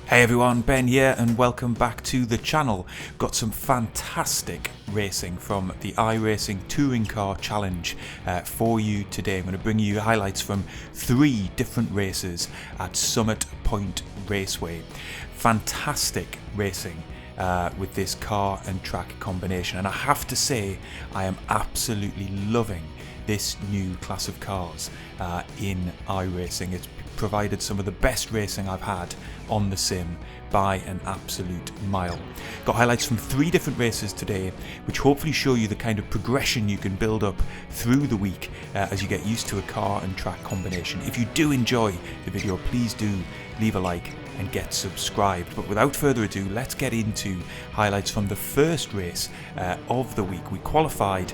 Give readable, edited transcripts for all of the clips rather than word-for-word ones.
Hey everyone, Ben here and welcome back to the channel. Got some fantastic racing from the iRacing Touring Car Challenge for you today. I'm going to bring you highlights from 3 different races at Summit Point Raceway. Fantastic racing with this car and track combination, and I have to say I am absolutely loving this new class of cars in iRacing. It's provided some of the best racing I've had on the sim by an absolute mile. Got highlights from 3 different races today, which hopefully show you the kind of progression you can build up through the week as you get used to a car and track combination. If you do enjoy the video, please do leave a like and get subscribed. But without further ado, let's get into highlights from the first race of the week. We qualified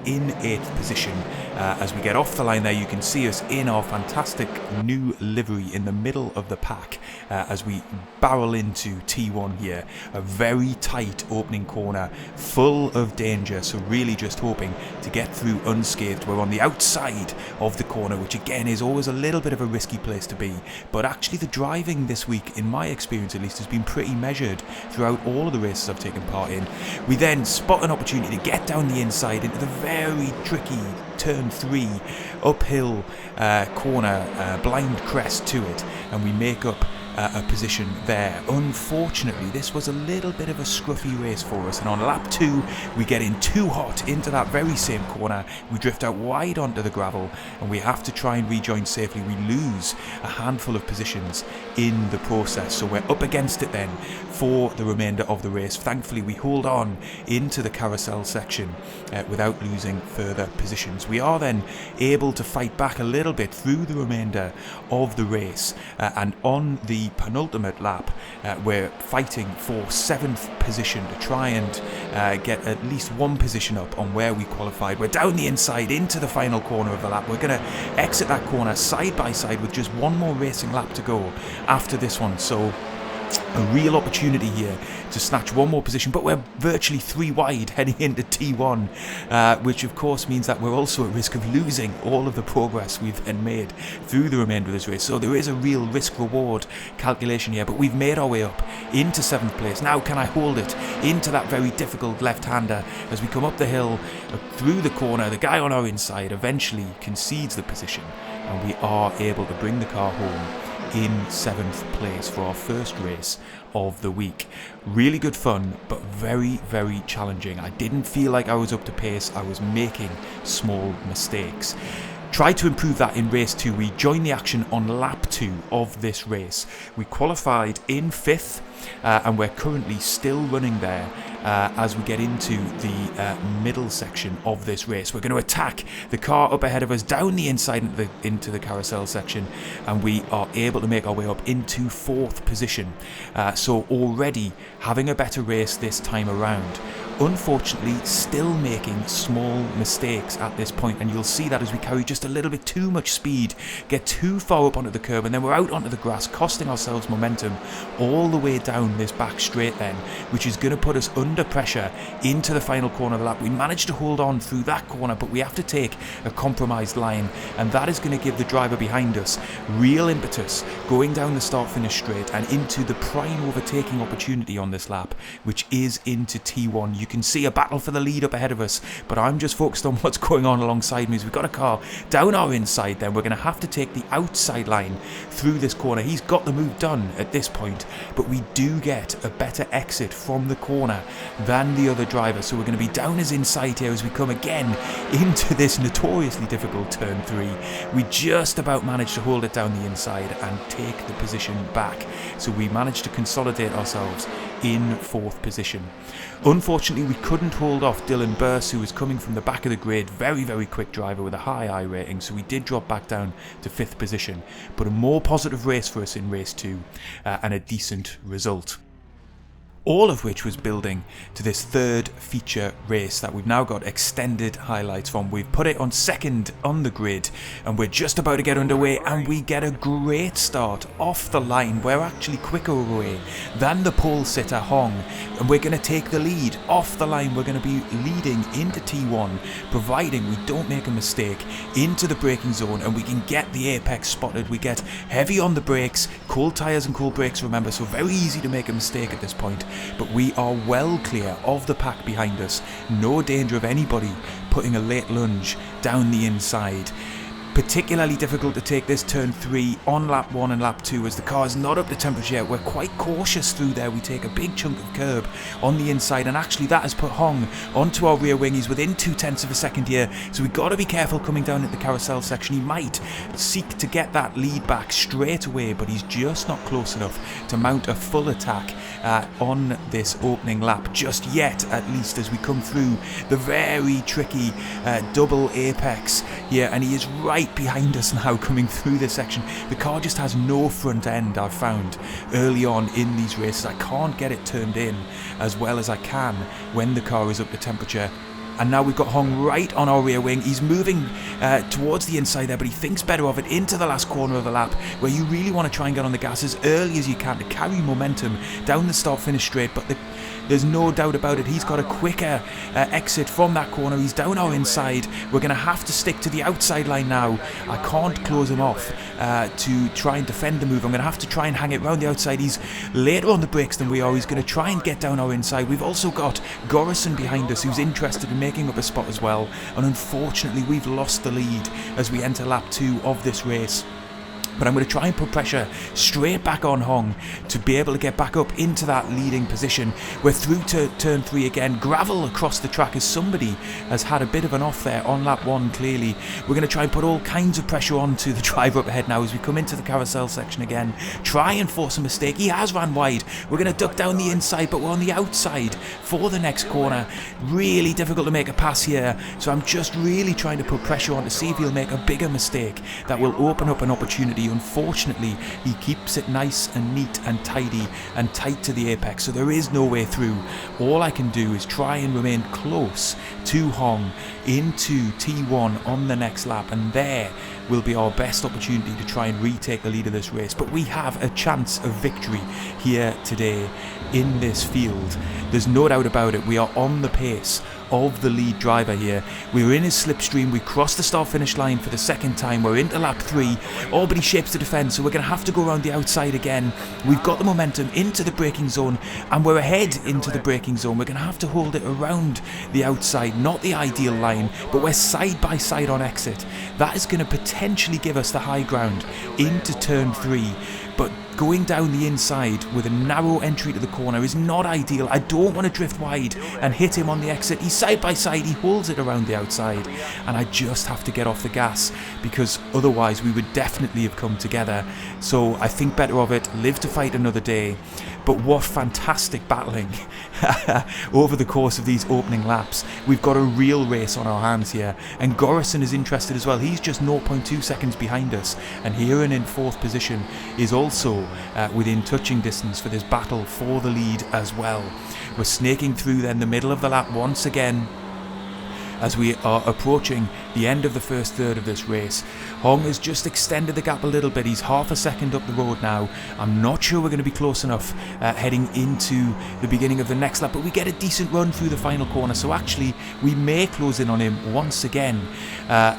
in 8th position. As we get off the line there, you can see us in our fantastic new livery in the middle of the pack as we barrel into T1 here. A very tight opening corner, full of danger, so really just hoping to get through unscathed. We're on the outside of the corner, which again is always a little bit of a risky place to be, but actually the driving this week, in my experience at least, has been pretty measured throughout all of the races I've taken part in. We then spot an opportunity to get down the inside into the very tricky turn 3 uphill corner, blind crest to it, and we make up a position there. Unfortunately, this was a little bit of a scruffy race for us, and on lap 2 we get in too hot into that very same corner. We drift out wide onto the gravel and we have to try and rejoin safely. We lose a handful of positions in the process, so we're up against it then for the remainder of the race. Thankfully we hold on into the carousel section without losing further positions. We are then able to fight back a little bit through the remainder of the race, and on the penultimate lap we're fighting for 7th position to try and get at least 1 position up on where we qualified. We're down the inside into the final corner of the lap. We're going to exit that corner side by side with just 1 more racing lap to go after this one, so a real opportunity here to snatch 1 more position, but we're virtually 3 wide heading into T1, which of course means that we're also at risk of losing all of the progress we've then made through the remainder of this race. So there is a real risk-reward calculation here, but we've made our way up into 7th place. Now can I hold it into that very difficult left-hander as we come up the hill, through the corner? The guy on our inside eventually concedes the position, and we are able to bring the car home in 7th place for our first race of the week. Really good fun, but very, very challenging. I didn't feel like I was up to pace. I was making small mistakes. Tried to improve that in race 2. We joined the action on lap 2 of this race. We qualified in 5th and we're currently still running there as we get into the middle section of this race. We're going to attack the car up ahead of us down the inside into the carousel section, and we are able to make our way up into 4th position. So already having a better race this time around. Unfortunately, still making small mistakes at this point, and you'll see that as we carry just a little bit too much speed, get too far up onto the curb, and then we're out onto the grass, costing ourselves momentum all the way down this back straight then, which is going to put us under pressure into the final corner of the lap. We managed to hold on through that corner, but we have to take a compromised line, and that is going to give the driver behind us real impetus going down the start-finish straight and into the prime overtaking opportunity on this lap, which is into T1. You can see a battle for the lead up ahead of us, but I'm just focused on what's going on alongside me. As we've got a car down our inside, then we're going to have to take the outside line through this corner. He's got the move done at this point, but we do get a better exit from the corner than the other driver, so we're going to be down his inside here as we come again into this notoriously difficult turn 3. We just about managed to hold it down the inside and take the position back, so we managed to consolidate ourselves in 4th position. Unfortunately, we couldn't hold off Dylan Burse, who was coming from the back of the grid. Very, very quick driver with a high I rating, so we did drop back down to 5th position, but a more positive race for us in race 2 and a decent result. all of which was building to this third feature race that we've now got extended highlights from. We've put it on second on the grid, and we're just about to get underway, and we get a great start off the line. We're actually quicker away than the pole sitter Hong, and we're going to take the lead off the line. We're going to be leading into T1, providing we don't make a mistake into the braking zone and we can get the apex spotted. We get heavy on the brakes, cold tyres and cold brakes, remember, so very easy to make a mistake at this point, but we are well clear of the pack behind us. No danger of anybody putting a late lunge down the inside. Particularly difficult to take this turn 3 on lap 1 and lap 2 as the car is not up to temperature yet. We're quite cautious through there. We take a big chunk of curb on the inside, and actually that has put Hong onto our rear wing. He's within 0.2 of a second here, so we've got to be careful coming down at the carousel section. He might seek to get that lead back straight away, but he's just not close enough to mount a full attack on this opening lap just yet, at least, as we come through the very tricky double apex here, and he is right behind us now coming through this section. The car just has no front end, I've found early on in these races. I can't get it turned in as well as I can when the car is up to temperature. And now we've got Hong right on our rear wing. He's moving towards the inside there, but he thinks better of it into the last corner of the lap, where you really want to try and get on the gas as early as you can to carry momentum down the start-finish straight. But there's no doubt about it, he's got a quicker exit from that corner. He's down our inside. We're going to have to stick to the outside line now. I can't close him off to try and defend the move. I'm going to have to try and hang it round the outside. He's later on the brakes than we are. He's going to try and get down our inside. We've also got Gorison behind us, who's interested in making up a spot as well, and unfortunately we've lost the lead as we enter lap 2 of this race. But I'm going to try and put pressure straight back on Hong to be able to get back up into that leading position. We're through to turn 3 again. Gravel across the track as somebody has had a bit of an off there on lap 1, clearly. We're going to try and put all kinds of pressure onto the driver up ahead now as we come into the carousel section again. Try and force a mistake. He has ran wide. We're going to duck down the inside, but we're on the outside for the next corner. Really difficult to make a pass here. So I'm just really trying to put pressure on to see if he'll make a bigger mistake that will open up an opportunity. Unfortunately, he keeps it nice and neat and tidy and tight to the apex, so there is no way through. All I can do is try and remain close to Hong into T1 on the next lap, and there will be our best opportunity to try and retake the lead of this race. But we have a chance of victory here today in this field. There's no doubt about it. We are on the pace of the lead driver here. We're in his slipstream. We crossed the start finish line for the second time. We're into lap 3. Albany shapes to defend, so we're going to have to go around the outside again. We've got the momentum into the braking zone, and we're ahead into the braking zone. We're going to have to hold it around the outside, not the ideal line, but we're side by side on exit. That is going to potentially give us the high ground into turn 3. But going down the inside with a narrow entry to the corner is not ideal. I don't want to drift wide and hit him on the exit. He's side by side, he holds it around the outside, and I just have to get off the gas because otherwise we would definitely have come together. So I think better of it, live to fight another day. But what fantastic battling over the course of these opening laps. We've got a real race on our hands here, and Gorison is interested as well. He's just 0.2 seconds behind us, and Heron in 4th position is also within touching distance for this battle for the lead as well. We're snaking through then the middle of the lap once again as we are approaching the end of the first third of this race. Hong has just extended the gap a little bit. He's half a second up the road now. I'm not sure we're going to be close enough heading into the beginning of the next lap, but we get a decent run through the final corner, so actually we may close in on him once again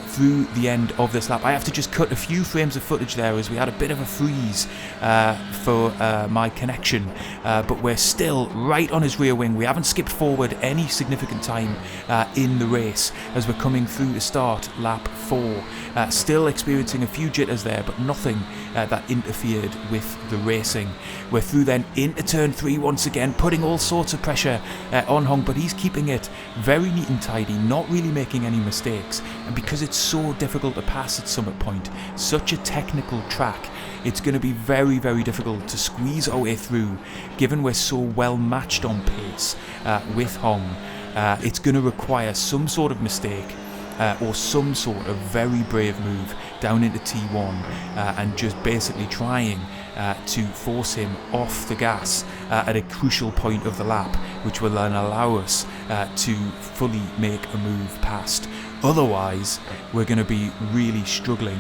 through the end of this lap. I have to just cut a few frames of footage there as we had a bit of a freeze for my connection, but we're still right on his rear wing. We haven't skipped forward any significant time in the race as we're coming through to start lap 4. Still experiencing a few jitters there, but nothing that interfered with the racing. We're through then into turn 3 once again, putting all sorts of pressure on Hong, but he's keeping it very neat and tidy, not really making any mistakes. And because it's so difficult to pass at Summit Point, such a technical track, it's going to be very, very difficult to squeeze our way through, given we're so well matched on pace with Hong. It's going to require some sort of mistake or some sort of very brave move down into T1 and just basically trying to force him off the gas at a crucial point of the lap, which will then allow us to fully make a move past. Otherwise, we're going to be really struggling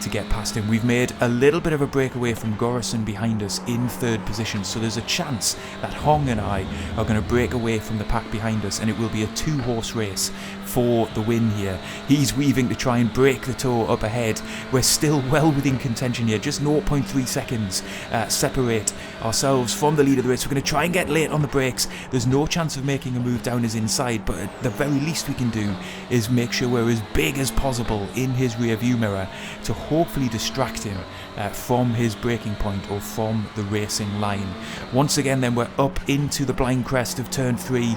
to get past him. We've made a little bit of a breakaway from Gorison behind us in third position, so there's a chance that Hong and I are going to break away from the pack behind us, and it will be a 2-horse race for the win here. He's weaving to try and break the toe up ahead. We're still well within contention here, just 0.3 seconds separate ourselves from the lead of the race. We're going to try and get late on the brakes. There's no chance of making a move down his inside, but at the very least we can do is make sure we're as big as possible in his rear view mirror to hopefully distract him from his braking point or from the racing line. Once again then we're up into the blind crest of turn 3.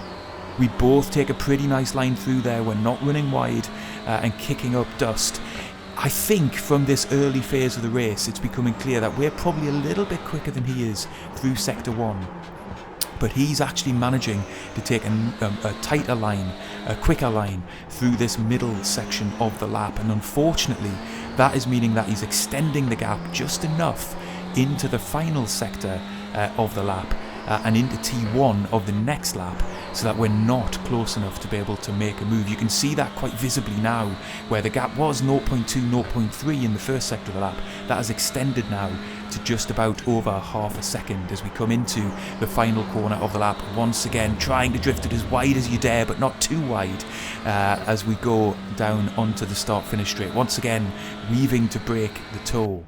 We both take a pretty nice line through there. We're not running wide and kicking up dust. I think from this early phase of the race it's becoming clear that we're probably a little bit quicker than he is through sector 1. But he's actually managing to take a tighter line, a quicker line through this middle section of the lap, and unfortunately that is meaning that he's extending the gap just enough into the final sector of the lap and into T1 of the next lap, so that we're not close enough to be able to make a move. You can see that quite visibly now, where the gap was 0.2, 0.3 in the first sector of the lap. That has extended now to just about over half a second as we come into the final corner of the lap. Once again, trying to drift it as wide as you dare, but not too wide, as we go down onto the start-finish straight. Once again, weaving to break the toe.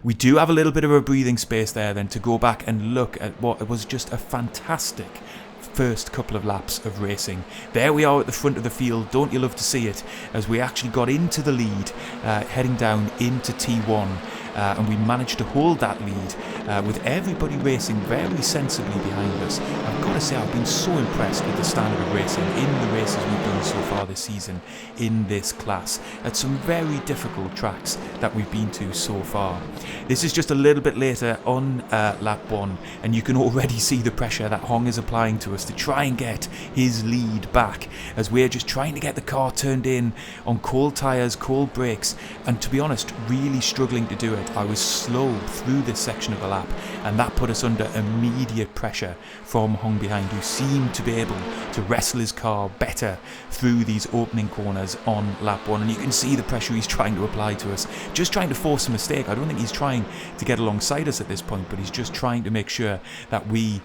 We do have a little bit of a breathing space there then to go back and look at what was just a fantastic first couple of laps of racing. There we are at the front of the field. Don't you love to see it, as we actually got into the lead heading down into T1, and we managed to hold that lead with everybody racing very sensibly behind us. I've got to say, I've been so impressed with the standard of racing in the races we've done so far this season in this class at some very difficult tracks that we've been to so far. This is just a little bit later on lap 1, and you can already see the pressure that Hong is applying to us to try and get his lead back, as we're just trying to get the car turned in on cold tyres, cold brakes, and to be honest, really struggling to do it. I was slow through this section of the lap, and that put us under immediate pressure from Hong behind, who seemed to be able to wrestle his car better through these opening corners on lap 1. And you can see the pressure he's trying to apply to us, just trying to force a mistake. I don't think he's trying to get alongside us at this point, but he's just trying to make sure that we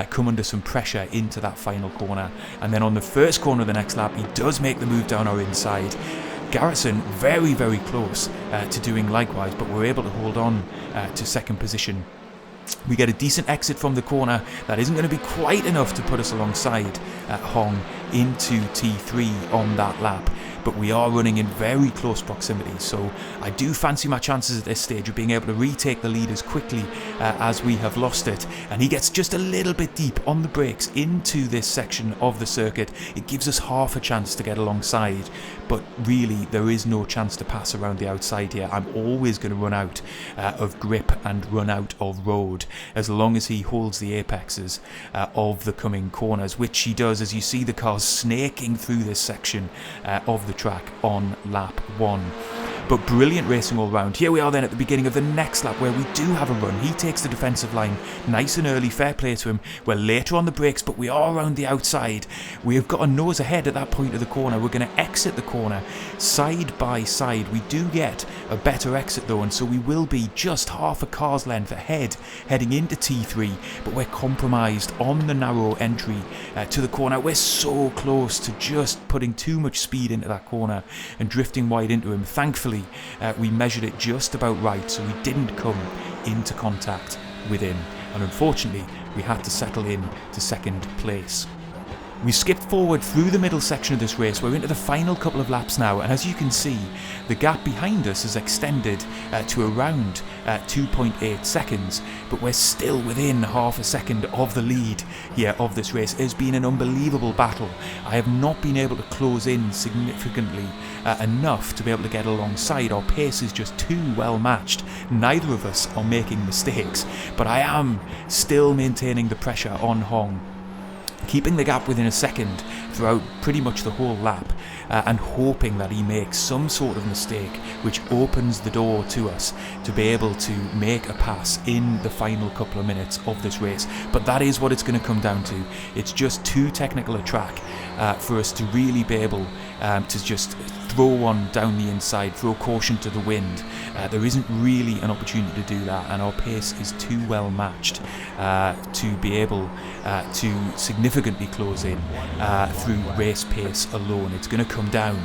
come under some pressure into that final corner. And then on the first corner of the next lap, he does make the move down our inside. Garrison very, very close to doing likewise, but we're able to hold on to second position. We get a decent exit from the corner. That isn't going to be quite enough to put us alongside Hong into T3 on that lap, but we are running in very close proximity, so I do fancy my chances at this stage of being able to retake the lead as quickly as we have lost it. And he gets just a little bit deep on the brakes into this section of the circuit. It gives us half a chance to get alongside, but really there is no chance to pass around the outside here. I'm always going to run out of grip and run out of road as long as he holds the apexes of the coming corners, which he does, as you see the cars snaking through this section of the track on lap 1. But brilliant racing all round. Here we are then at the beginning of the next lap, where we do have a run. He takes the defensive line nice and early, fair play to him. We're later on the brakes, but we are around the outside. We have got a nose ahead at that point of the corner. We're going to exit the corner side by side. We do get a better exit though, and so we will be just half a car's length ahead heading into T3, but we're compromised on the narrow entry to the corner. We're so close to just putting too much speed into that corner and drifting wide into him. Thankfully, we measured it just about right, so we didn't come into contact with him, and unfortunately we had to settle in to second place. We skipped forward through the middle section of this race. We're into the final couple of laps now, and as you can see, the gap behind us has extended to around 2.8 seconds, but we're still within half a second of the lead here of this race. It has been an unbelievable battle. I have not been able to close in significantly enough to be able to get alongside. Our pace is just too well matched. Neither of us are making mistakes, but I am still maintaining the pressure on Hong. keeping the gap within a second throughout pretty much the whole lap, and hoping that he makes some sort of mistake which opens the door to us to be able to make a pass in the final couple of minutes of this race. But that is what it's going to come down to. It's just too technical a track for us to really be able to just throw one down the inside, throw caution to the wind. There isn't really an opportunity to do that, and our pace is too well matched to be able to significantly close in through race pace alone. It's going to come down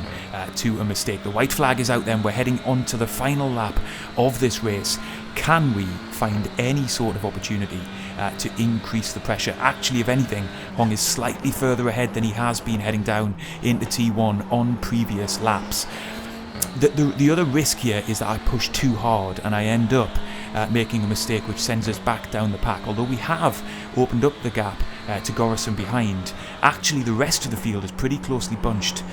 to a mistake. The white flag is out then. We're heading on to the final lap of this race. Can we find any sort of opportunity to increase the pressure? Actually, if anything, Hong is slightly further ahead than he has been heading down into T1 on previous laps. The other risk here is that I push too hard and I end up making a mistake which sends us back down the pack. Although we have opened up the gap to Gorison behind, actually the rest of the field is pretty closely bunched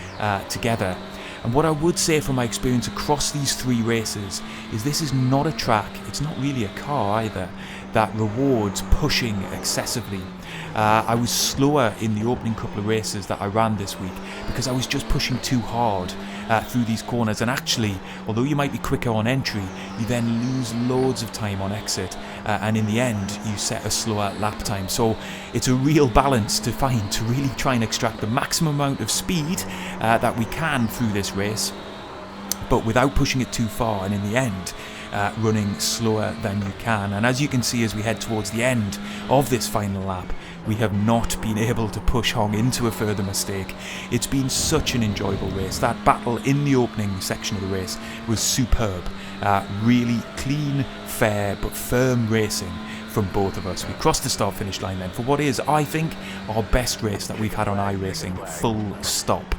together. And what I would say from my experience across these three races is this is not a track, it's not really a car either, that rewards pushing excessively. I was slower in the opening couple of races that I ran this week because I was just pushing too hard through these corners, and actually, although you might be quicker on entry, you then lose loads of time on exit, and in the end you set a slower lap time. So it's a real balance to find to really try and extract the maximum amount of speed that we can through this race, but without pushing it too far, and in the end running slower than you can. And as you can see, as we head towards the end of this final lap, we have not been able to push Hong into a further mistake. It's been such an enjoyable race. That battle in the opening section of the race was superb. Really clean, fair but firm racing from both of us. We crossed the start finish line then for what is, I think, our best race that we've had on iRacing, full stop,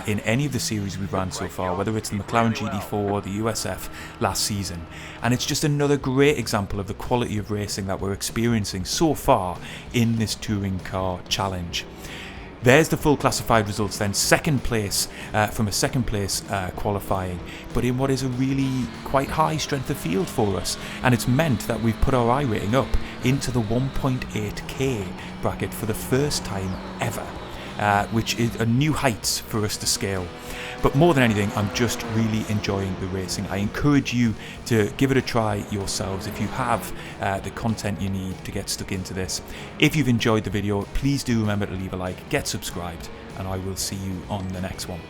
in any of the series we've ran so far, whether it's the McLaren GT4 or the USF last season. And it's just another great example of the quality of racing that we're experiencing so far in this touring car challenge. There's the full classified results then. Second place from a second place qualifying, but in what is a really quite high strength of field for us. And it's meant that we've put our iRating up into the 1.8k bracket for the first time ever, which is a new heights for us to scale. But more than anything, I'm just really enjoying the racing. I encourage you to give it a try yourselves if you have the content you need to get stuck into this. If you've enjoyed the video, please do remember to leave a like, get subscribed, and I will see you on the next one.